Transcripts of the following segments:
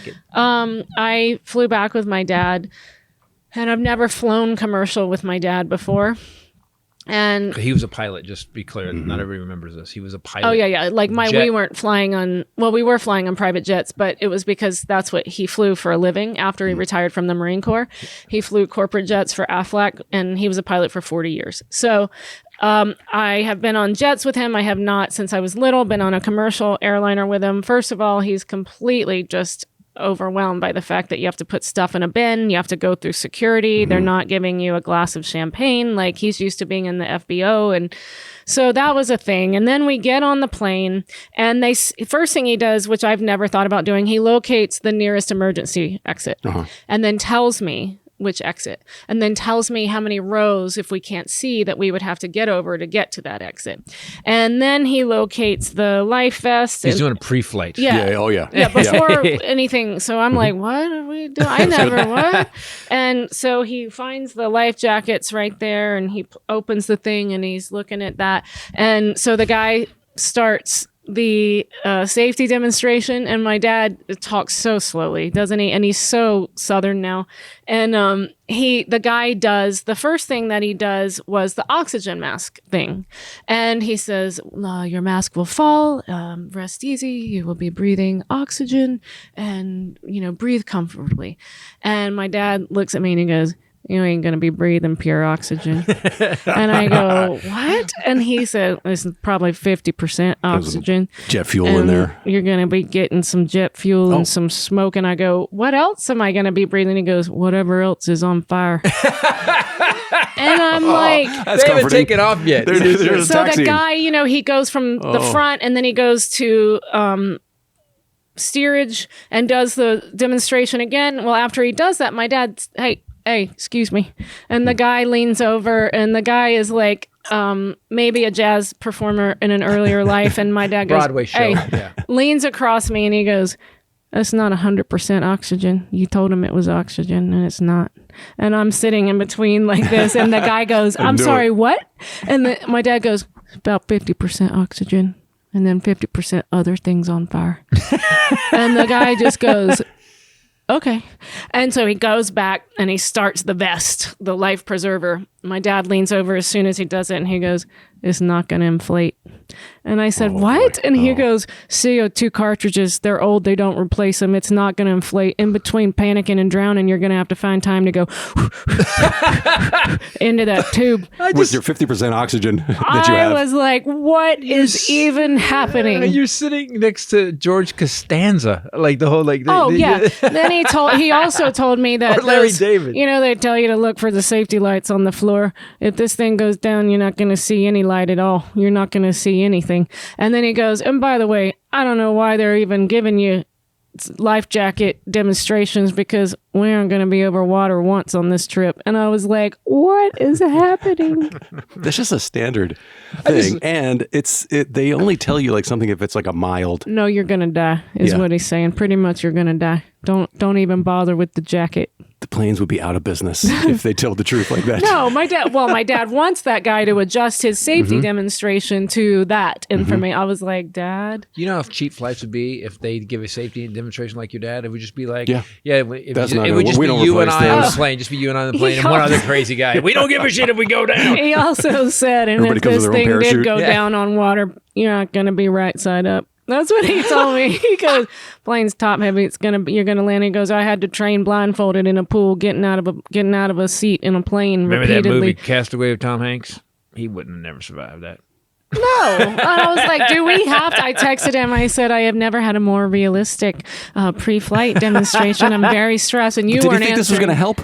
make it? I flew back with my dad, and I've never flown commercial with my dad before. And he was a pilot, just to be clear. Not everybody remembers this. He was a pilot. Oh, yeah. Like we weren't flying on, well, we were flying on private jets, but it was because that's what he flew for a living after he retired from the Marine Corps. He flew corporate jets for Aflac, and he was a pilot for 40 years. So I have been on jets with him. I have not, since I was little, been on a commercial airliner with him. First of all, he's completely just overwhelmed by the fact that you have to put stuff in a bin, you have to go through security, they're not giving you a glass of champagne, like he's used to being in the FBO, and so that was a thing. And then we get on the plane, and first thing he does, which I've never thought about doing, he locates the nearest emergency exit and then tells me which exit, and then tells me how many rows, if we can't see, that we would have to get over to get to that exit. And then he locates the life vest. He's doing a pre-flight. Yeah. Yeah. Before anything. So I'm like, what are we doing? I never, what? And so he finds the life jackets right there, and he opens the thing, and he's looking at that. And so the guy starts the safety demonstration, and my dad talks so slowly, doesn't he? And he's so Southern now. And the guy does, the first thing that he does was the oxygen mask thing. And he says, your mask will fall, rest easy, you will be breathing oxygen, and, breathe comfortably. And my dad looks at me and he goes, you ain't going to be breathing pure oxygen. And I go, what? And he said, it's probably 50% oxygen. Jet fuel in there. You're going to be getting some jet fuel and some smoke. And I go, what else am I going to be breathing? He goes, whatever else is on fire. And I'm like, they haven't taken off yet. So the guy, he goes from the front, and then he goes to steerage and does the demonstration again. Well, after he does that, my dad's, hey, excuse me. And the guy leans over, and the guy is like maybe a jazz performer in an earlier life. And my dad goes, Broadway show. Leans across me, and he goes, that's not 100% oxygen. You told him it was oxygen, and it's not. And I'm sitting in between like this, and the guy goes, I'm sorry, what? And my dad goes, it's about 50% oxygen, and then 50% other things on fire. And the guy just goes, okay. And so he goes back and he starts the vest, the life preserver. My dad leans over as soon as he does it, and he goes, it's not going to inflate. And I said, what? And he goes, CO2 cartridges, they're old, they don't replace them. It's not going to inflate. In between panicking and drowning, you're going to have to find time to go into that tube. With your 50% oxygen that you have. I was like, what is even happening? You're sitting next to George Costanza, like the whole yeah. Then he also told me that or Larry David. They tell you to look for the safety lights on the floor. If this thing goes down, you're not going to see any light at all. You're not going to see anything. And then he goes, and by the way, I don't know why they're even giving you life jacket demonstrations, because we aren't going to be over water once on this trip. And I was like, what is happening? That's just a standard thing. And they only tell you like something if it's like a mild. No, you're going to die is what he's saying. Pretty much you're going to die. Don't even bother with the jacket. The planes would be out of business if they told the truth like that. No, my dad wants that guy to adjust his safety demonstration to that information. I was like, Dad. You know how cheap flights would be if they give a safety demonstration like your dad? It would just be like, it would just be you and I on the plane, just be you and I on the plane, and one other crazy guy. We don't give a shit if we go down. He also said, and if this thing did go down on water, you're not going to be right side up. That's what he told me. He goes, plane's top heavy. You're gonna land. He goes, I had to train blindfolded in a pool, getting out of a seat in a plane. Remember repeatedly. that movie Castaway with Tom Hanks? He wouldn't have never survived that. No. And I was like, do we have to? I texted him. I said, I have never had a more realistic pre-flight demonstration. I'm very stressed. And you weren't answering. Did you think this was going to help?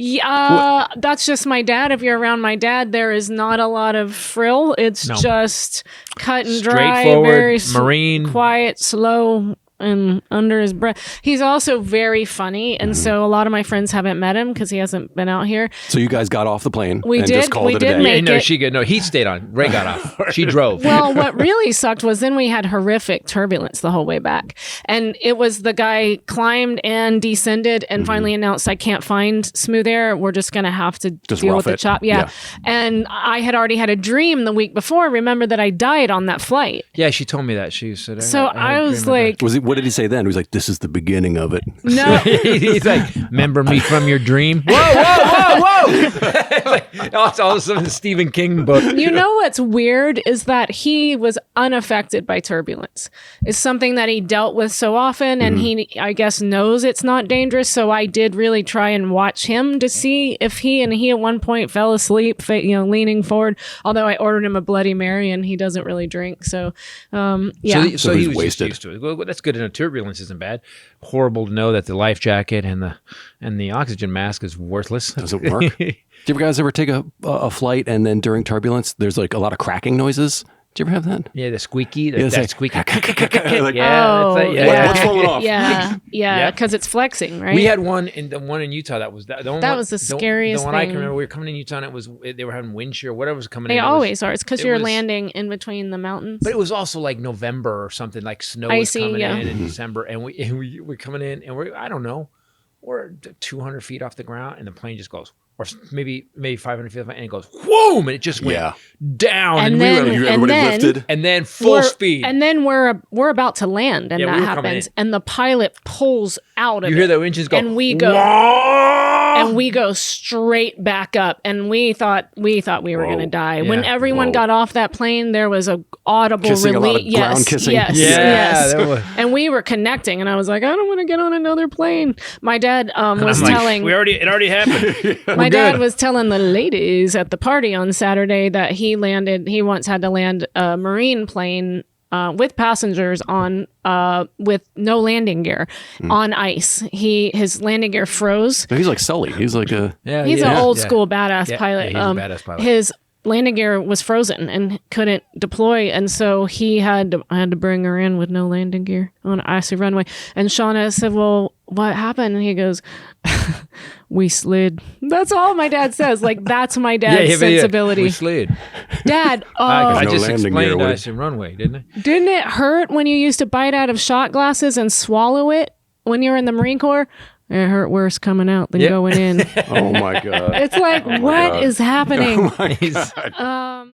Yeah, that's just my dad. If you're around my dad, there is not a lot of frill. It's just cut and dry, very Marine, quiet, slow, and under his breath. He's also very funny, and so a lot of my friends haven't met him because he hasn't been out here. So you guys got off the plane and just called it a day. He stayed on. Ray got off. She drove. Well, what really sucked was then we had horrific turbulence the whole way back. And it was the guy climbed and descended and finally announced, I can't find smooth air. We're just going to have to deal with the chop. Yeah. And I had already had a dream the week before. Remember that I died on that flight. Yeah, she told me that. She said, I was like... what did he say then? He was like, "This is the beginning of it." No. He's like, remember me from your dream? Whoa, whoa, whoa, whoa! That's also in the Stephen King book. You know what's weird is that he was unaffected by turbulence. It's something that he dealt with so often, and he, I guess, knows it's not dangerous. So I did really try and watch him to see if he at one point fell asleep, leaning forward. Although I ordered him a Bloody Mary, and he doesn't really drink. So, yeah. So he was wasted. Just used to it. Well, that's good. And turbulence isn't bad. Horrible to know that the life jacket and the oxygen mask is worthless. Doesn't work. Do you guys ever take a flight and then during turbulence, there's like a lot of cracking noises? Do you ever have that? Yeah, the squeaky. Yeah, That squeaky. like, What's falling off? Yeah, because it's flexing, right? We had one in Utah that was that. That was the scariest The one I thing. can remember, we were coming in Utah, and they were having wind shear, whatever was coming in. They always are. It's because you're was- landing in between the mountains. But it was also like November or something, like snow was Icy, coming yeah. in December, and we're coming in, and I don't know, we're 200 feet off the ground, and the plane just goes, or maybe 500 feet, and it goes, whoom, and it just went down, And and then- we were, Everybody then- lifted. and then full speed. And then we're about to land, and Yeah, that we were coming happens, in. and the pilot pulls out of You it. hear the engines go, and we go, "Whoa!" and we go straight back up, and we thought we were going to die. When Yeah. everyone got off that plane, there was a audible Kissing, a lot relief. of ground kissing. Yes, Yeah, yes. that was- And we were connecting, and I was like, I don't want to get on another plane. My dad was I'm like, telling. it already happened. My dad was telling the ladies at the party on Saturday that he once had to land a Marine plane with passengers on with no landing gear on ice. His landing gear froze. He's like Sully. He's like a He's an old school badass Yeah, pilot. yeah, he's a badass pilot. His landing gear was frozen and couldn't deploy, and so I had to bring her in with no landing gear on an icy runway. And Shauna said, "Well, what happened?" And he goes, "We slid." That's all my dad says. Like, that's my dad's sensibility. We slid. Dad, I No just landing gear, explained would- ice and runway, didn't I? didn't it hurt when you used to bite out of shot glasses and swallow it when you were in the Marine Corps? It hurt worse coming out than Yep. going in. oh my god. It's like, what God. is happening? Oh my god.